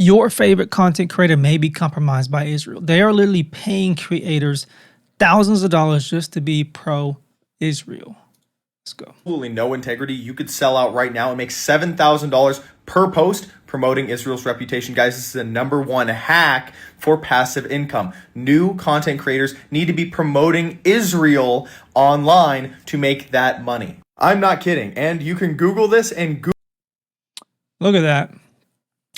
your favorite content creator may be compromised by Israel. They are literally paying creators thousands of dollars just to be pro-Israel. Let's go. Absolutely no integrity. You could sell out right now and make $7,000 per post promoting Israel's reputation. Guys, this is the #1 hack for passive income. New content creators need to be promoting Israel online to make that money. I'm not kidding. And you can Google this and Google. Look at that.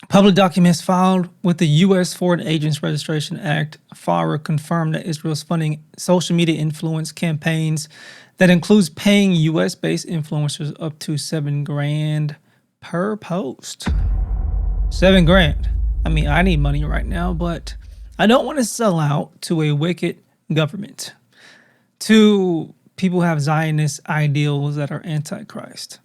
Public documents filed with the U.S. Foreign Agents Registration Act, FARA, confirmed that Israel is funding social media influence campaigns that includes paying U.S.-based influencers up to $7,000 per post. $7,000. I mean, I need money right now, but I don't want to sell out to a wicked government, to people who have Zionist ideals that are antichrist.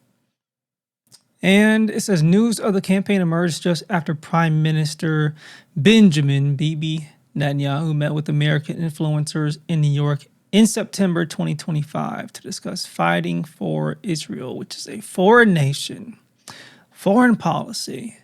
And it says news of the campaign emerged just after Prime Minister Benjamin Bibi Netanyahu met with American influencers in New York in September 2025 to discuss fighting for Israel, which is a foreign nation, foreign policy.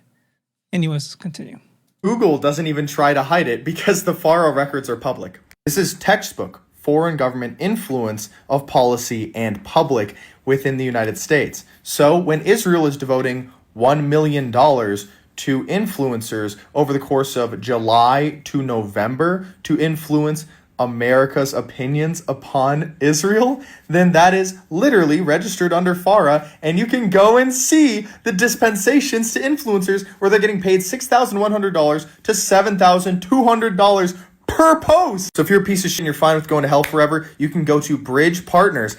Anyways, let's continue. Google doesn't even try to hide it because the FARA records are public. This is textbook foreign government influence of policy and public within the United States. So when Israel is devoting $1 million to influencers over the course of July to November to influence America's opinions upon Israel, then that is literally registered under FARA, and you can go and see the dispensations to influencers where they're getting paid $6,100 to $7,200 per post. So if you're a piece of shit and you're fine with going to hell forever, you can go to Bridge Partners.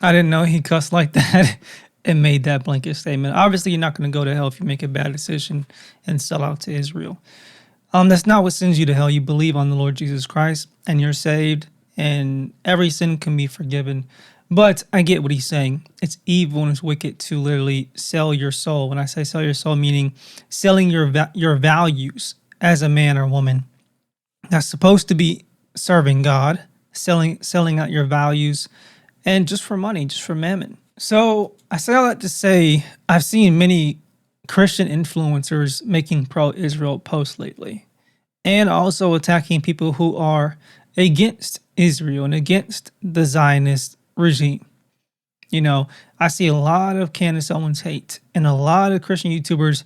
I didn't know he cussed like that and made that blanket statement. Obviously, you're not going to go to hell if you make a bad decision and sell out to Israel. That's not what sends you to hell. You believe on the Lord Jesus Christ and you're saved and every sin can be forgiven. But I get what he's saying. It's evil and it's wicked to literally sell your soul. When I say sell your soul, meaning selling your values as a man or woman that's supposed to be serving God, selling out your values, and just for money, just for mammon. So I say all that to say I've seen many Christian influencers making pro-Israel posts lately, and also attacking people who are against Israel and against the Zionist regime. You know, I see a lot of Candace Owens hate and a lot of Christian YouTubers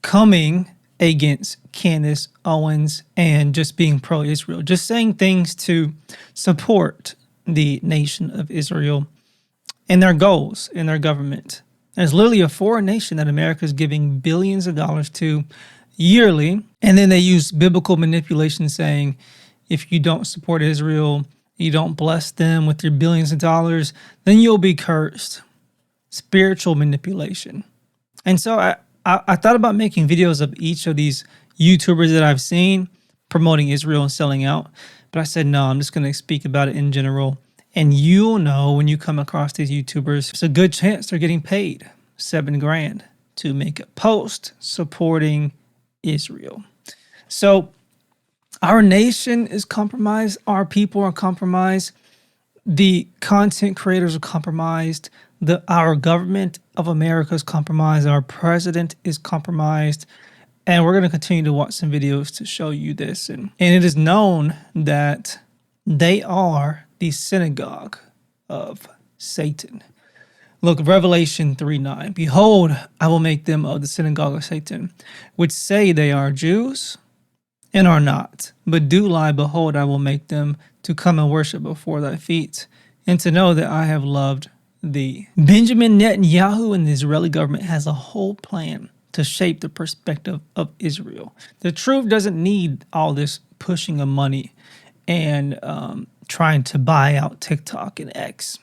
coming against Candace Owens and just being pro-Israel, just saying things to support the nation of Israel and their goals in their government. And it's literally a foreign nation that America is giving billions of dollars to yearly. And then they use biblical manipulation saying, if you don't support Israel, you don't bless them with your billions of dollars, then you'll be cursed. Spiritual manipulation. And so I thought about making videos of each of these YouTubers that I've seen promoting Israel and selling out. But I said, no, I'm just going to speak about it in general. And you'll know when you come across these YouTubers, it's a good chance they're getting paid $7,000 to make a post supporting Israel. So our nation is compromised. Our people are compromised. The content creators are compromised. Our government of America is compromised. Our president is compromised. And we're going to continue to watch some videos to show you this. And it is known that they are the synagogue of Satan. Look, Revelation 3:9. Behold, I will make them of the synagogue of Satan, which say they are Jews and are not, but do lie. Behold, I will make them to come and worship before thy feet, and to know that I have loved thee. Benjamin Netanyahu and the Israeli government has a whole plan to shape the perspective of Israel. The truth doesn't need all this pushing of money and trying to buy out TikTok and X.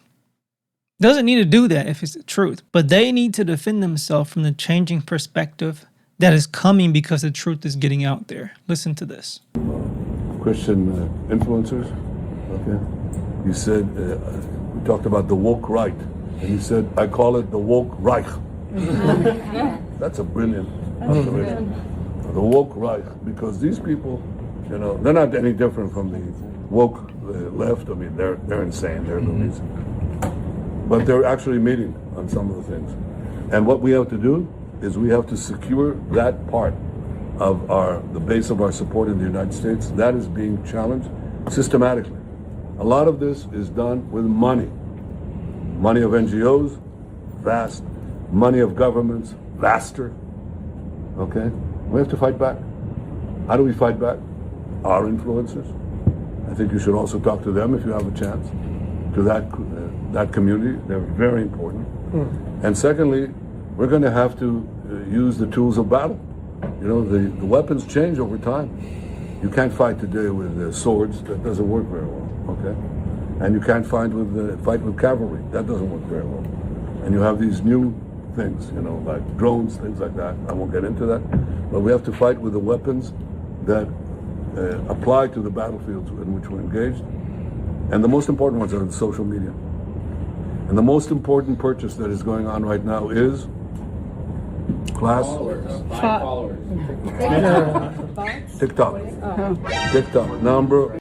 Doesn't need to do that if it's the truth, but they need to defend themselves from the changing perspective that is coming because the truth is getting out there. Listen to this. Christian influencers, okay? You said, we talked about the woke right, and you said, I call it the woke Reich. That's a brilliant observation. The woke Reich, because these people, you know, they're not any different from the woke left. I mean, they're insane, they're loonies. But they're actually meeting on some of the things. And what we have to do is we have to secure that part of the base of our support in the United States, that is being challenged systematically. A lot of this is done with money. Money of NGOs, vast. Money of governments, vaster. Okay? We have to fight back. How do we fight back? Our influencers. I think you should also talk to them if you have a chance. To that community, they're very important. And secondly, we're going to have to use the tools of battle. You know, the weapons change over time. You can't fight today with swords. That doesn't work very well. Okay, and you can't fight with cavalry. That doesn't work very well. And you have these new things, you know, like drones, things like that. I won't get into that. But we have to fight with the weapons that apply to the battlefields in which we're engaged. And the most important ones are in social media. And the most important purchase that is going on right now is class Followers. TikTok. TikTok number.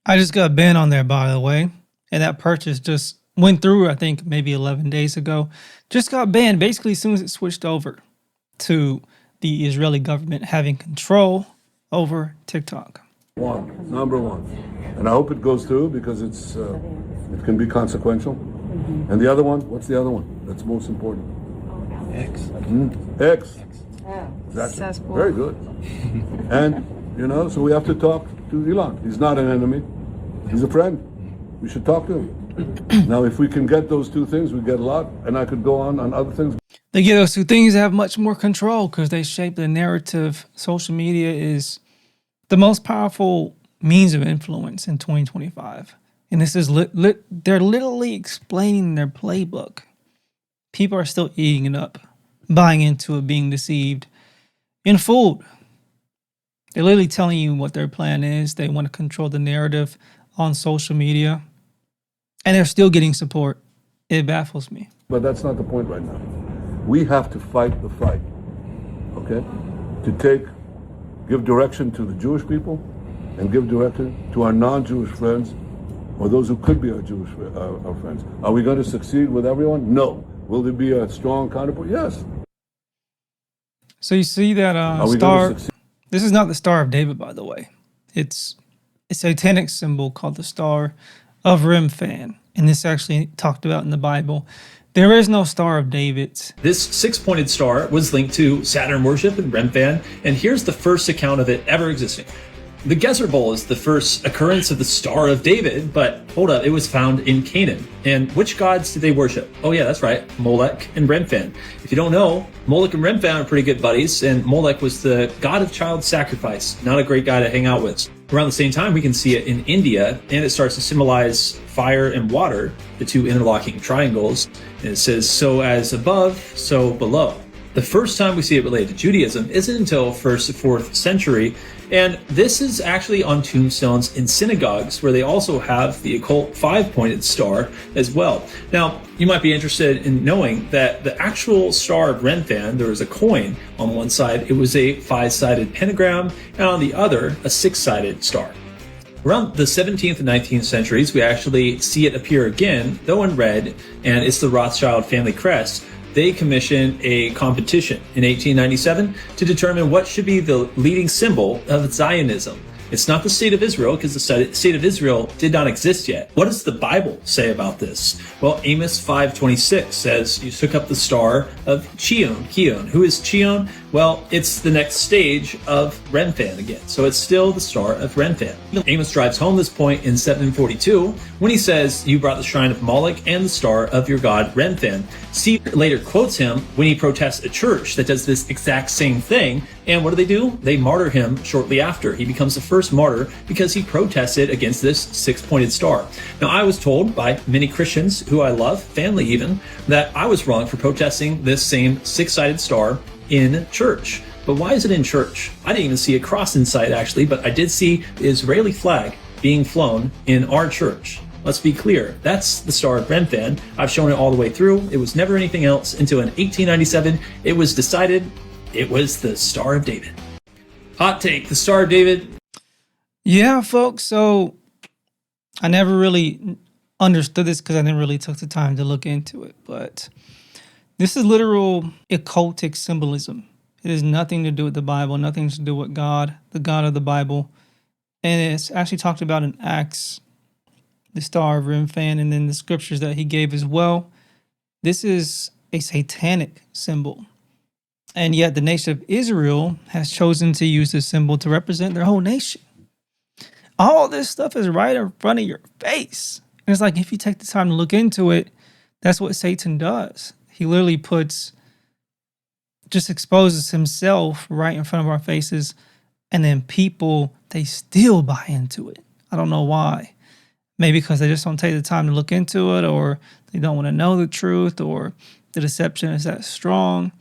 I just got banned on there, by the way, and that purchase just went through, I think, maybe 11 days ago. Just got banned basically as soon as it switched over to the Israeli government having control over TikTok. Number one. And I hope it goes through because it can be consequential. And the other one, what's the other one that's most important? X. X. That's very good. And, you know, so we have to talk to Elon. He's not an enemy. He's a friend. We should talk to him. Now, if we can get those two things, we get a lot. And I could go on other things. They get those two things that have much more control because they shape the narrative. Social media is the most powerful means of influence in 2025. And this is they're literally explaining their playbook. People are still eating it up, buying into it, being deceived and fooled. They're literally telling you what their plan is. They want to control the narrative on social media. And they're still getting support. It baffles me. But that's not the point right now. We have to fight the fight, okay? To give direction to the Jewish people and give direction to our non-Jewish friends or those who could be our Jewish our friends. Are we going to succeed with everyone? No. Will there be a strong counterpoint? Yes. So you see that star. This is not the Star of David, by the way. It's a satanic symbol called the Star of Remphan. And this actually talked about in the Bible. There is no Star of David. This six-pointed star was linked to Saturn worship and Remphan, and here's the first account of it ever existing. The Gezer Bowl is the first occurrence of the Star of David, but hold up, it was found in Canaan. And which gods did they worship? Oh yeah, that's right, Molech and Remphan. If you don't know, Molech and Remphan are pretty good buddies, and Molech was the god of child sacrifice, not a great guy to hang out with. Around the same time, we can see it in India, and it starts to symbolize fire and water, the two interlocking triangles. And it says, so as above, so below. The first time we see it related to Judaism isn't until 1st to 4th century, and this is actually on tombstones in synagogues where they also have the occult 5-pointed star as well. Now, you might be interested in knowing that the actual Star of Remphan, there was a coin on one side, it was a 5-sided pentagram, and on the other, a 6-sided star. Around the 17th and 19th centuries, we actually see it appear again, though in red, and it's the Rothschild family crest. They commissioned a competition in 1897 to determine what should be the leading symbol of Zionism. It's not the state of Israel, because the state of Israel did not exist yet. What does the Bible say about this? Well, Amos 5:26 says, you took up the star of Chion. Who is Chion? Well, it's the next stage of Remphan again. So it's still the Star of Remphan. Amos drives home this point in 742 when he says, you brought the shrine of Moloch and the star of your god Remphan. Steve later quotes him when he protests a church that does this exact same thing. And what do? They martyr him shortly after. He becomes the first martyr because he protested against this 6-pointed star. Now, I was told by many Christians who I love, family even, that I was wrong for protesting this same 6-sided star in church. But why is it in church? I didn't even see a cross in sight, actually, but I did see the Israeli flag being flown in our church. Let's be clear, that's the Star of Remphan. I've shown it all the way through. It was never anything else until in 1897, it was decided it was the Star of David. Hot take, the Star of David. Yeah, folks, so I never really understood this because I never really took the time to look into it, but this is literal occultic symbolism. It has nothing to do with the Bible, nothing to do with God, the God of the Bible. And it's actually talked about in Acts, the star of Remphan, and then the scriptures that he gave as well. This is a satanic symbol. And yet the nation of Israel has chosen to use this symbol to represent their whole nation. All this stuff is right in front of your face. And it's like, if you take the time to look into it, that's what Satan does. He literally just exposes himself right in front of our faces. And then people, they still buy into it. I don't know why. Maybe because they just don't take the time to look into it, or they don't want to know the truth, or the deception is that strong.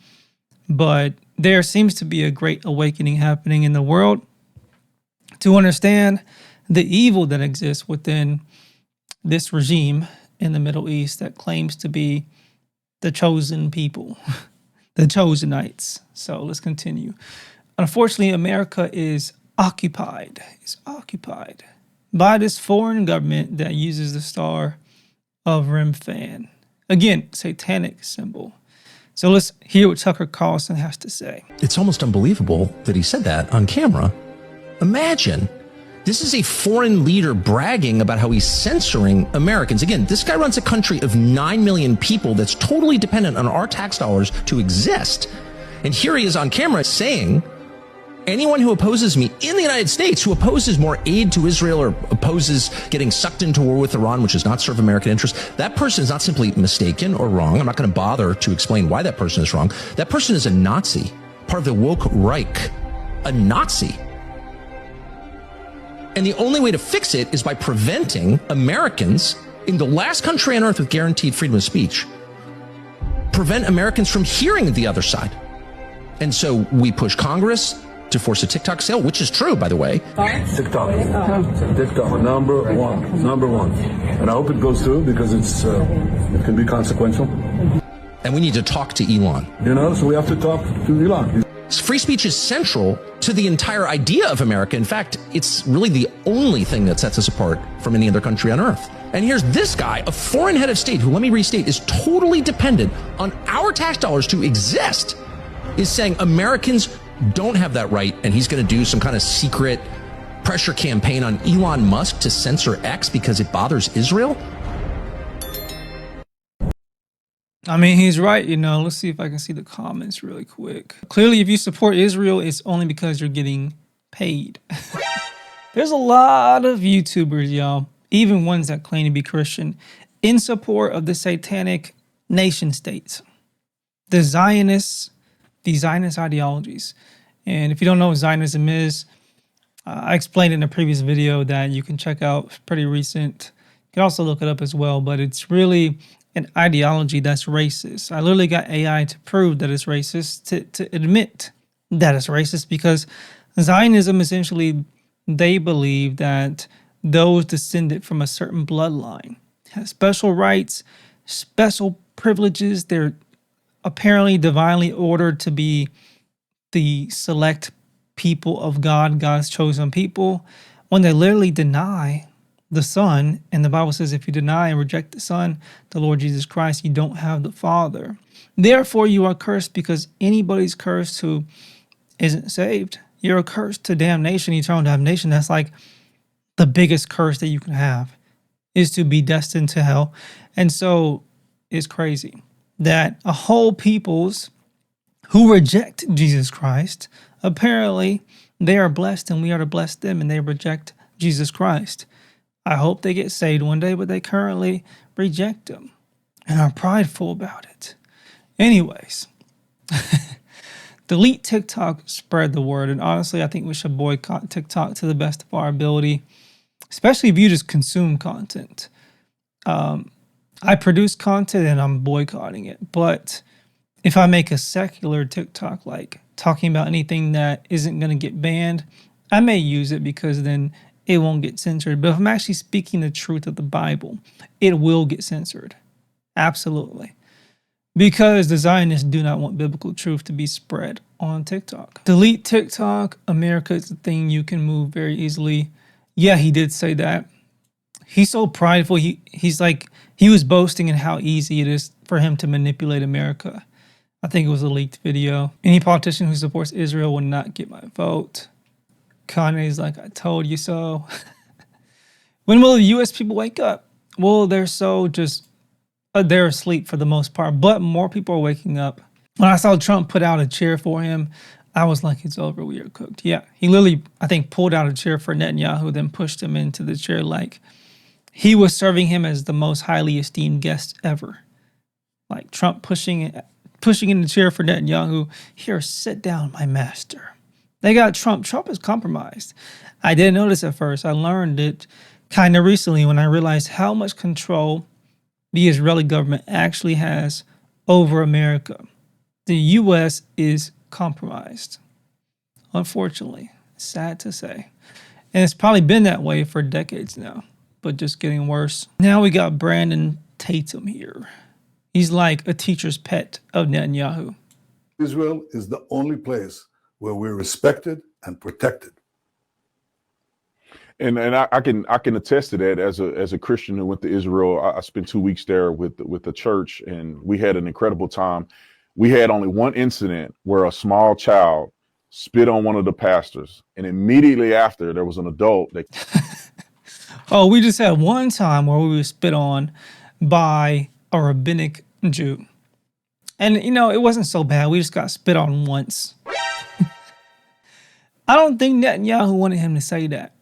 But there seems to be a great awakening happening in the world to understand the evil that exists within this regime in the Middle East that claims to be the chosen people, the Chosenites. So let's continue. Unfortunately, America is occupied by this foreign government that uses the star of Remphan. Again, satanic symbol. So let's hear what Tucker Carlson has to say. It's almost unbelievable that he said that on camera. Imagine, this is a foreign leader bragging about how he's censoring Americans. Again, this guy runs a country of 9 million people that's totally dependent on our tax dollars to exist. And here he is on camera saying, anyone who opposes me in the United States, who opposes more aid to Israel or opposes getting sucked into war with Iran, which does not serve American interests, that person is not simply mistaken or wrong. I'm not going to bother to explain why that person is wrong. That person is a Nazi, part of the woke Reich, a Nazi. And the only way to fix it is by preventing Americans in the last country on earth with guaranteed freedom of speech, prevent Americans from hearing the other side. And so we push Congress to force a TikTok sale, which is true, by the way. TikTok, number one. And I hope it goes through because it can be consequential. And we need to talk to Elon. So we have to talk to Elon. Free speech is central to the entire idea of America. In fact, it's really the only thing that sets us apart from any other country on earth. And here's this guy, a foreign head of state, who, let me restate, is totally dependent on our tax dollars to exist, is saying Americans don't have that right, and he's going to do some kind of secret pressure campaign on Elon Musk to censor X because it bothers Israel? I mean, he's right. Let's see if I can see the comments really quick. Clearly, if you support Israel, it's only because you're getting paid. There's a lot of YouTubers, y'all, even ones that claim to be Christian, in support of the satanic nation states, the Zionist ideologies. And if you don't know what Zionism is, I explained in a previous video that you can check out. It's pretty recent. You can also look it up as well, but it's really an ideology that's racist. I literally got AI to prove that it's racist, to admit that it's racist, because Zionism, essentially, they believe that those descended from a certain bloodline have special rights, special privileges. They're apparently divinely ordered to be the select people of God, God's chosen people, when they literally deny the Son. And the Bible says, if you deny and reject the Son, the Lord Jesus Christ, you don't have the Father. Therefore, you are cursed, because anybody's cursed who isn't saved. You're cursed to damnation, eternal damnation. That's like the biggest curse that you can have, is to be destined to hell. And so it's crazy that a whole peoples who reject Jesus Christ, apparently they are blessed and we are to bless them, and they reject Jesus Christ. I hope they get saved one day, but they currently reject him and are prideful about it. Anyways, delete TikTok, spread the word. And honestly, I think we should boycott TikTok to the best of our ability, especially if you just consume content. I produce content and I'm boycotting it. But if I make a secular TikTok, like talking about anything that isn't going to get banned, I may use it, because then it won't get censored. But if I'm actually speaking the truth of the Bible, it will get censored. Absolutely. Because the Zionists do not want biblical truth to be spread on TikTok. Delete TikTok. America is the thing you can move very easily. Yeah, he did say that. He's so prideful. He's like, he was boasting in how easy it is for him to manipulate America. I think it was a leaked video. Any politician who supports Israel will not get my vote. Kanye's like, I told you so. When will the U.S. people wake up? Well, they're so just, they're asleep for the most part, but more people are waking up. When I saw Trump put out a chair for him, I was like, it's over, we are cooked. Yeah, he literally, I think, pulled out a chair for Netanyahu, then pushed him into the chair like he was serving him as the most highly esteemed guest ever. Like Trump pushing in the chair for Netanyahu, here, sit down, my master. They got Trump. Trump is compromised. I didn't notice at first. I learned it kind of recently when I realized how much control the Israeli government actually has over America. The U.S. is compromised, unfortunately. Sad to say. And it's probably been that way for decades now, but just getting worse. Now we got Brandon Tatum here. He's like a teacher's pet of Netanyahu. Israel is the only place where we're respected and protected. And I can attest to that as a Christian who went to Israel. I spent 2 weeks there with the church, and we had an incredible time. We had only one incident where a small child spit on one of the pastors, and immediately after there was an adult that Oh, we just had one time where we were spit on by a rabbinic Jew. And, it wasn't so bad. We just got spit on once. I don't think Netanyahu wanted him to say that.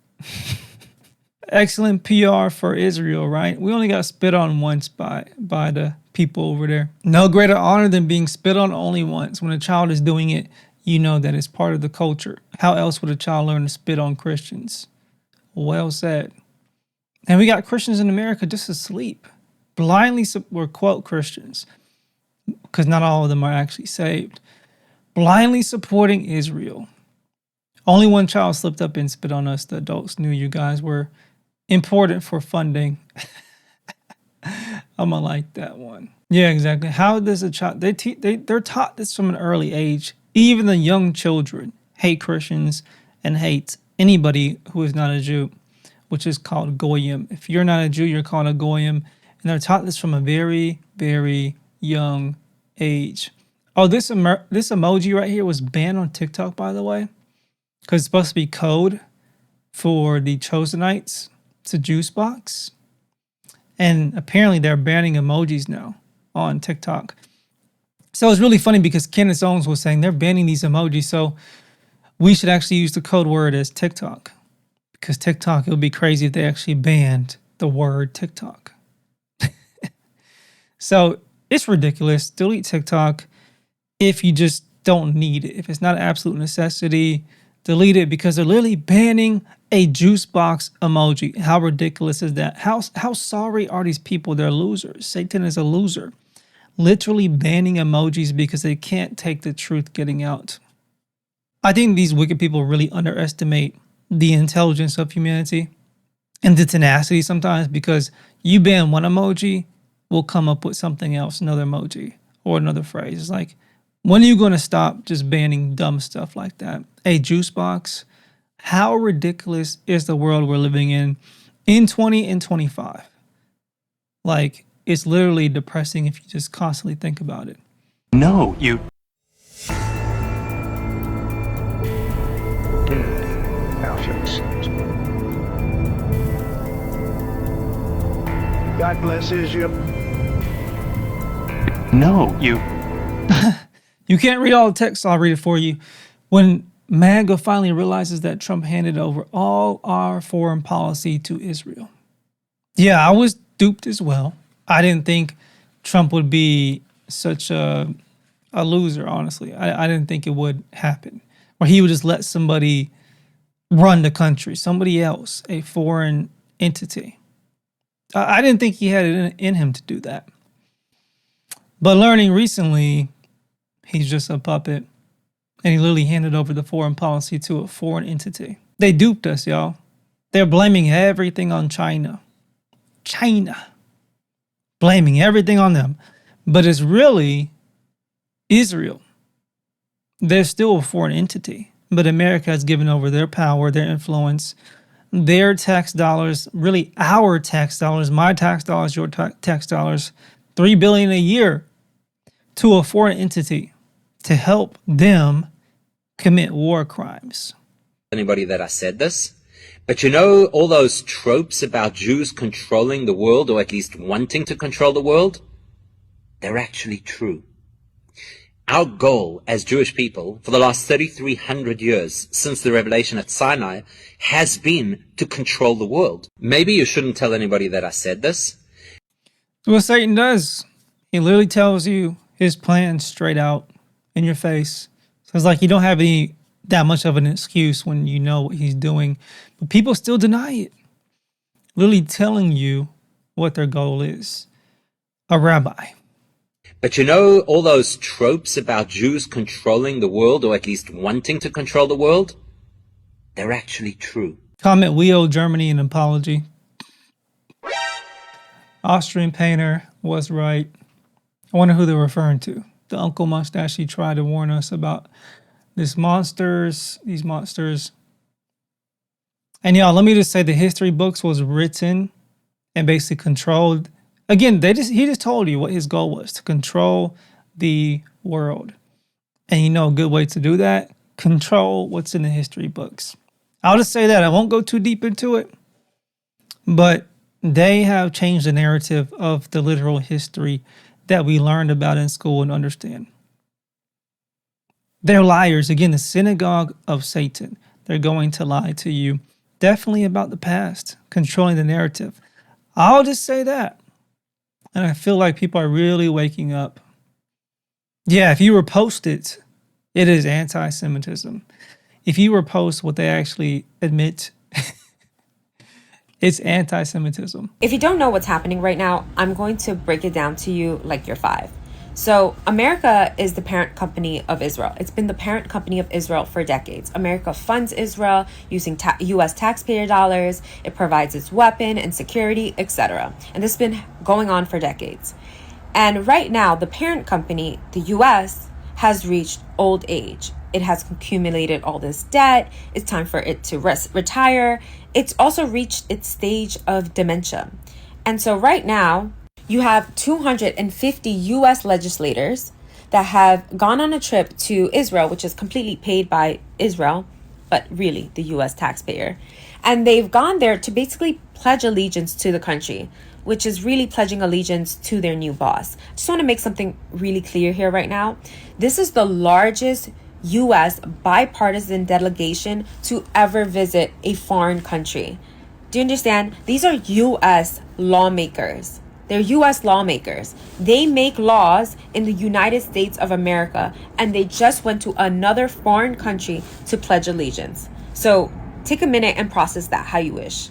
Excellent PR for Israel, right? We only got spit on once by the people over there. No greater honor than being spit on only once. When a child is doing it, you know that it's part of the culture. How else would a child learn to spit on Christians? Well said. And we got Christians in America just asleep. Blindly, we're quote Christians, because not all of them are actually saved. Blindly supporting Israel. Only one child slipped up and spit on us. The adults knew you guys were important for funding. I'm gonna like that one. Yeah, exactly. How does a child? They're taught this from an early age. Even the young children hate Christians and hate anybody who is not a Jew, which is called goyim. If you're not a Jew, you're called a goyim, and they're taught this from a very, very young age. Oh, this emoji right here was banned on TikTok, by the way, because it's supposed to be code for the Chosenites. It's a juice box. And apparently they're banning emojis now on TikTok. So it's really funny because Kenneth Owens was saying they're banning these emojis. So we should actually use the code word as TikTok. Because TikTok, it would be crazy if they actually banned the word TikTok. So it's ridiculous. Delete TikTok if you just don't need it. If it's not an absolute necessity, delete it, because they're literally banning a juice box emoji. How ridiculous is that? How sorry are these people? They're losers. Satan is a loser. Literally banning emojis because they can't take the truth getting out. I think these wicked people really underestimate the intelligence of humanity and the tenacity sometimes, because you ban one emoji, we'll come up with something else, another emoji or another phrase. It's like, when are you going to stop just banning dumb stuff like that? A juice box? How ridiculous is the world we're living in 20 and 25? Like, it's literally depressing if you just constantly think about it. No, you... God blesses you. No, you... You can't read all the text, so I'll read it for you. When MAGA finally realizes that Trump handed over all our foreign policy to Israel. Yeah, I was duped as well. I didn't think Trump would be such a loser, honestly. I didn't think it would happen. Or he would just let somebody run the country, somebody else, a foreign entity. I didn't think he had it in him to do that. But learning recently, he's just a puppet. And he literally handed over the foreign policy to a foreign entity. They duped us, y'all. They're blaming everything on China. China. Blaming everything on them. But it's really Israel. They're still a foreign entity. But America has given over their power, their influence, their tax dollars, really our tax dollars, my tax dollars, your tax dollars, $3 billion a year to a foreign entity to help them commit war crimes. Anybody that I said this, but you know all those tropes about Jews controlling the world, or at least wanting to control the world, they're actually true. Our goal as Jewish people for the last 3,300 years since the revelation at Sinai has been to control the world. Maybe you shouldn't tell anybody that I said this. What Satan does, he literally tells you his plan straight out in your face. So it's like you don't have that much of an excuse when you know what he's doing, but people still deny it. Literally telling you what their goal is. A rabbi. But you know all those tropes about Jews controlling the world, or at least wanting to control the world, they're actually true. Comment, we owe Germany an apology. Austrian painter was right. I wonder who they're referring to. The Uncle Mustache, he tried to warn us about these monsters. And y'all, let me just say the history books was written and basically controlled. Again, he just told you what his goal was, to control the world. And you know a good way to do that? Control what's in the history books. I'll just say that. I won't go too deep into it. But they have changed the narrative of the literal history that we learned about in school and understand. They're liars. Again, the synagogue of Satan. They're going to lie to you. Definitely about the past, controlling the narrative. I'll just say that. And I feel like people are really waking up. Yeah, if you repost it, it is anti-Semitism. If you repost what they actually admit, it's anti-Semitism. If you don't know what's happening right now, I'm going to break it down to you like you're 5. So America is the parent company of Israel. It's been the parent company of Israel for decades. America funds Israel using U.S. taxpayer dollars. It provides its weapon and security, etc. And this has been going on for decades. And right now, the parent company, the U.S., has reached old age. It has accumulated all this debt. It's time for it to retire. It's also reached its stage of dementia. And so right now, you have 250 U.S. legislators that have gone on a trip to Israel, which is completely paid by Israel, but really the U.S. taxpayer. And they've gone there to basically pledge allegiance to the country, which is really pledging allegiance to their new boss. I just want to make something really clear here right now. This is the largest U.S. bipartisan delegation to ever visit a foreign country. Do you understand? These are U.S. lawmakers. They're U.S. lawmakers. They make laws in the United States of America, and they just went to another foreign country to pledge allegiance. So take a minute and process that how you wish.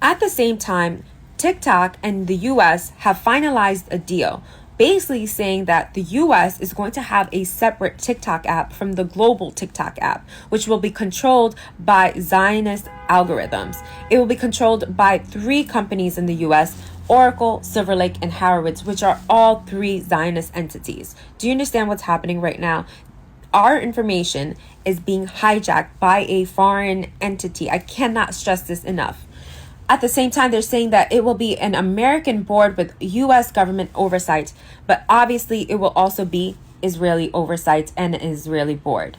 At the same time, TikTok and the U.S. have finalized a deal, basically saying that the U.S. is going to have a separate TikTok app from the global TikTok app, which will be controlled by Zionist algorithms. It will be controlled by 3 companies in the U.S., Oracle, Silver Lake, and Harrowitz, which are all 3 Zionist entities. Do you understand what's happening right now? Our information is being hijacked by a foreign entity. I cannot stress this enough. At the same time, they're saying that it will be an American board with U.S. government oversight, but obviously it will also be Israeli oversight and an Israeli board.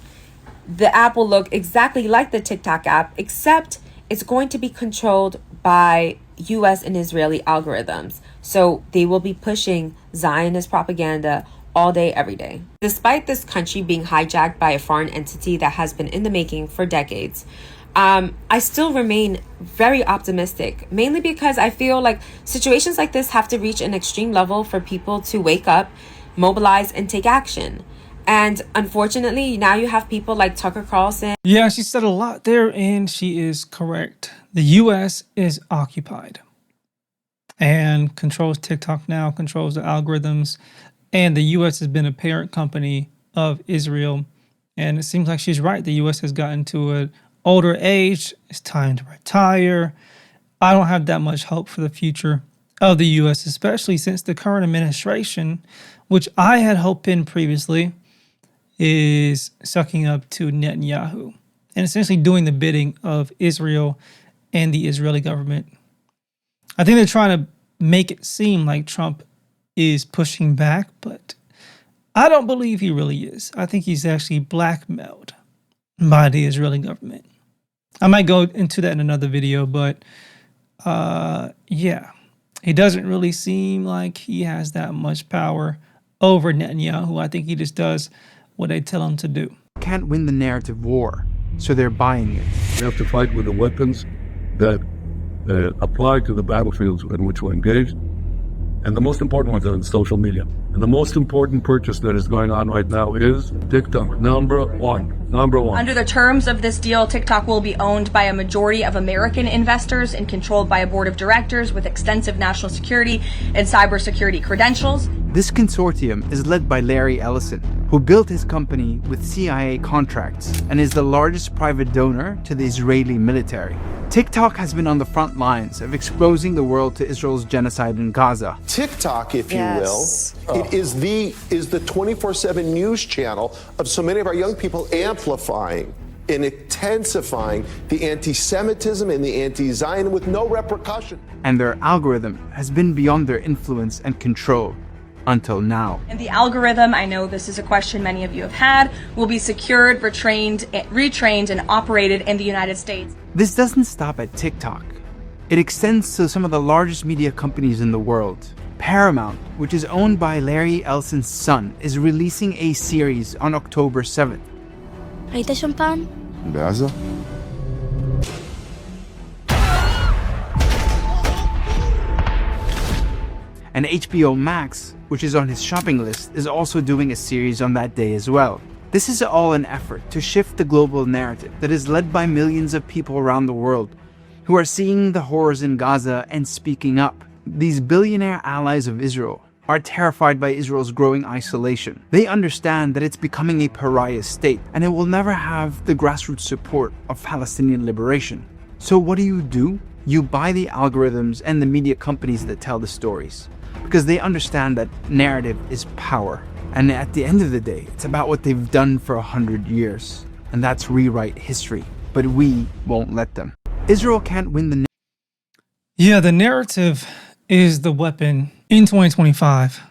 The app will look exactly like the TikTok app, except it's going to be controlled by U.S. and Israeli algorithms. So they will be pushing Zionist propaganda all day, every day. Despite this country being hijacked by a foreign entity that has been in the making for decades, I still remain very optimistic, mainly because I feel like situations like this have to reach an extreme level for people to wake up, mobilize, and take action. And unfortunately, now you have people like Tucker Carlson. Yeah, she said a lot there, and she is correct. The U.S. is occupied and controls TikTok now, controls the algorithms, and the U.S. has been a parent company of Israel. And it seems like she's right. The U.S. has gotten to an older age. It's time to retire. I don't have that much hope for the future of the U.S., especially since the current administration, which I had hope in previously, is sucking up to Netanyahu and essentially doing the bidding of Israel and the Israeli government. I think they're trying to make it seem like Trump is pushing back, but I don't believe he really is. I think he's actually blackmailed by the Israeli government. I might go into that in another video, but yeah, he doesn't really seem like he has that much power over Netanyahu. I think he just does what they tell him to do. Can't win the narrative war, so they're buying it. We have to fight with the weapons that apply to the battlefields in which we're engaged. And the most important ones are in social media. And the most important purchase that is going on right now is TikTok. Number one. Under the terms of this deal, TikTok will be owned by a majority of American investors and controlled by a board of directors with extensive national security and cybersecurity credentials. This consortium is led by Larry Ellison, who built his company with CIA contracts and is the largest private donor to the Israeli military. TikTok has been on the front lines of exposing the world to Israel's genocide in Gaza. TikTok, if you will, it is the 24/7 news channel of so many of our young people, amplifying and intensifying the anti-Semitism and the anti-Zion with no repercussion. And their algorithm has been beyond their influence and control until now. And the algorithm, I know this is a question many of you have had, will be secured, retrained, and operated in the United States. This doesn't stop at TikTok. It extends to some of the largest media companies in the world. Paramount, which is owned by Larry Ellison's son, is releasing a series on October 7th. ראית שמפן? בעזה? And HBO Max, which is on his shopping list, is also doing a series on that day as well. This is all an effort to shift the global narrative that is led by millions of people around the world who are seeing the horrors in Gaza and speaking up. These billionaire allies of Israel are terrified by Israel's growing isolation. They understand that it's becoming a pariah state and it will never have the grassroots support of Palestinian liberation. So what do? You buy the algorithms and the media companies that tell the stories, because they understand that narrative is power. And at the end of the day, it's about what they've done for 100 years. And that's rewrite history. But we won't let them. Israel can't win the Yeah, the narrative is the weapon in 2025.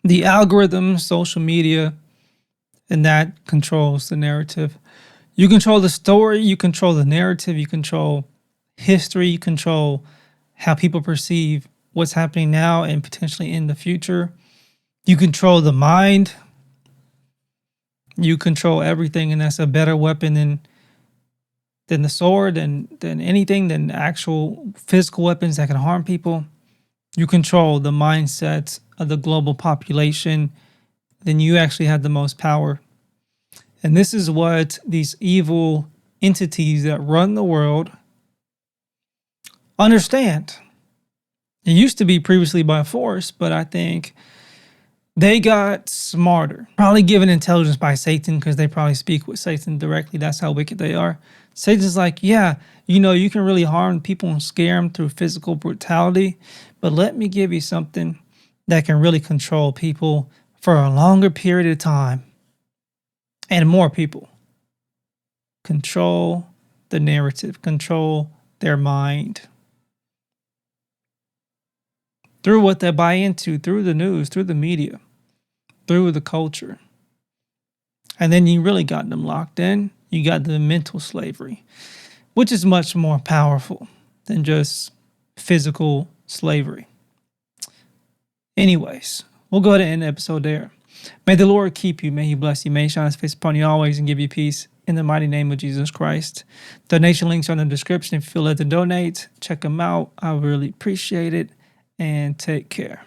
The algorithm, social media, and that controls the narrative. You control the story, you control the narrative, you control history, you control how people perceive what's happening now and potentially in the future. You control the mind. You control everything, and that's a better weapon than the sword, than anything, than actual physical weapons that can harm people. You control the mindsets of the global population, then you actually have the most power. And this is what these evil entities that run the world understand. It used to be previously by force, but I think they got smarter. Probably given intelligence by Satan, because they probably speak with Satan directly. That's how wicked they are. Satan's like, yeah, you can really harm people and scare them through physical brutality, but let me give you something that can really control people for a longer period of time and more people. Control the narrative, control their mind. Through what they buy into, through the news, through the media, through the culture. And then you really got them locked in. You got the mental slavery, which is much more powerful than just physical slavery. Anyways, we'll go ahead and end the episode there. May the Lord keep you. May he bless you. May he shine his face upon you always and give you peace. In the mighty name of Jesus Christ. Donation links are in the description. If you feel led to donate, check them out. I really appreciate it. And take care.